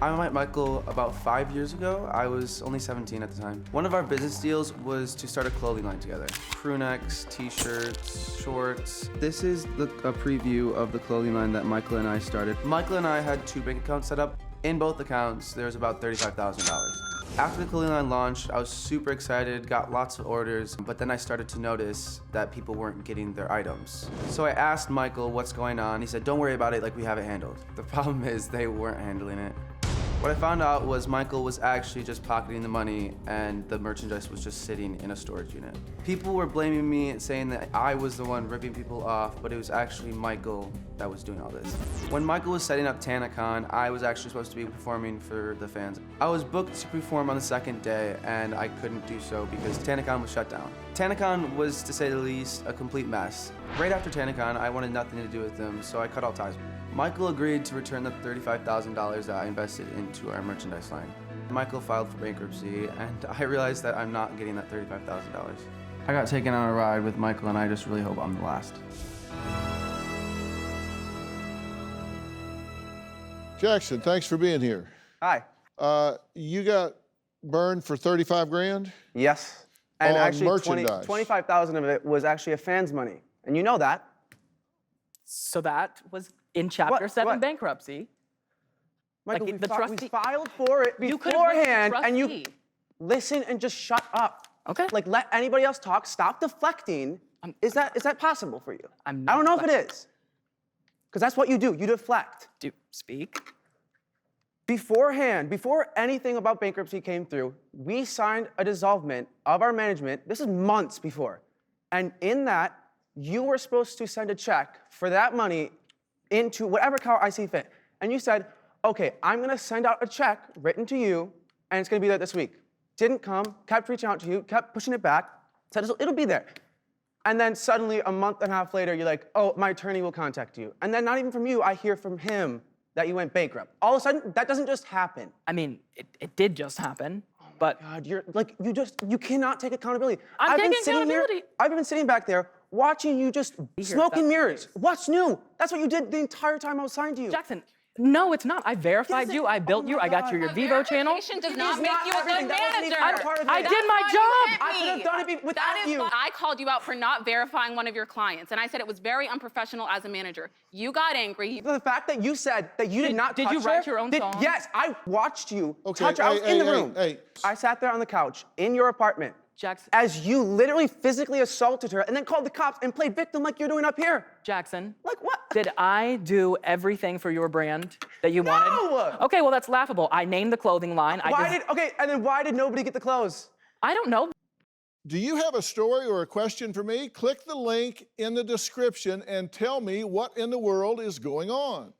I met Michael about 5 years ago. I was only 17 at the time. One of our business deals was to start a clothing line together. Crew necks, t-shirts, shorts. This is a preview of the clothing line that Michael and I started. Michael and I had 2 bank accounts set up. In both accounts, there was about $35,000. After the clothing line launched, I was super excited, got lots of orders, but then I started to notice that people weren't getting their items. So I asked Michael what's going on. He said, don't worry about it, like we have it handled. The problem is they weren't handling it. What I found out was Michael was actually just pocketing the money and the merchandise was just sitting in a storage unit. People were blaming me, saying that I was the one ripping people off, but it was actually Michael that was doing all this. When Michael was setting up TanaCon, I was actually supposed to be performing for the fans. I was booked to perform on the second day and I couldn't do so because TanaCon was shut down. TanaCon was, to say the least, a complete mess. Right after TanaCon, I wanted nothing to do with them, so I cut all ties. Michael agreed to return the $35,000 that I invested into our merchandise line. Michael filed for bankruptcy, and I realized that I'm not getting that $35,000. I got taken on a ride with Michael, and I just really hope I'm the last. Jackson, thanks for being here. Hi. You got burned for 35 grand? Yes. And on actually, merchandise. 25,000 of it was actually a fan's money, and you know that. So that was in Chapter 7 What? bankruptcy. Michael, Like we, the trustee- we filed for it You could've went to the beforehand, and you trustee. listen and just shut up. Okay. Like, let anybody else talk. Stop deflecting. Is that possible for you? I'm I not don't know if deflecting. it is, because that's what you do. You deflect. Do speak. Beforehand, before anything about bankruptcy came through, we signed a dissolvement of our management. This is months before. And in that, you were supposed to send a check for that money into whatever account I see fit. And you said, okay, I'm gonna send out a check written to you, and it's gonna be there this week. Didn't come, kept reaching out to you, kept pushing it back, said it'll be there. And then suddenly, a month and a half later, you're like, oh, my attorney will contact you. And then not even from you, I hear from him that you went bankrupt. All of a sudden, that doesn't just happen. I mean, it did just happen, but God, you're like, you cannot take accountability. I'm I've been taking sitting here- accountability. I've been sitting back there watching you just smoke in mirrors. What's new? That's what you did the entire time I was signed to you. Jackson, no, it's not. I verified Yes, you. I built you. my I got you God. your Vivo channel. Verification does It not is make not you a everything. good That wasn't even manager. part of it. I That's did my why you job. hit I could have me. done it without That is you. why I called you out for not verifying one of your clients, and I said it was very unprofessional as a manager. You got angry. The fact that you said that you did not did touch you write her, your own song? Yes, I watched you Okay, touch her. I was in the hey, room. hey. I sat there on the couch in your apartment Jackson, as you literally physically assaulted her and then called the cops and played victim like you're doing up here. Jackson, Like what? did I do everything for your brand that you wanted? No! Okay, well, that's laughable. I named the clothing line. And then why did nobody get the clothes? I don't know. Do you have a story or a question for me? Click the link in the description and tell me what in the world is going on.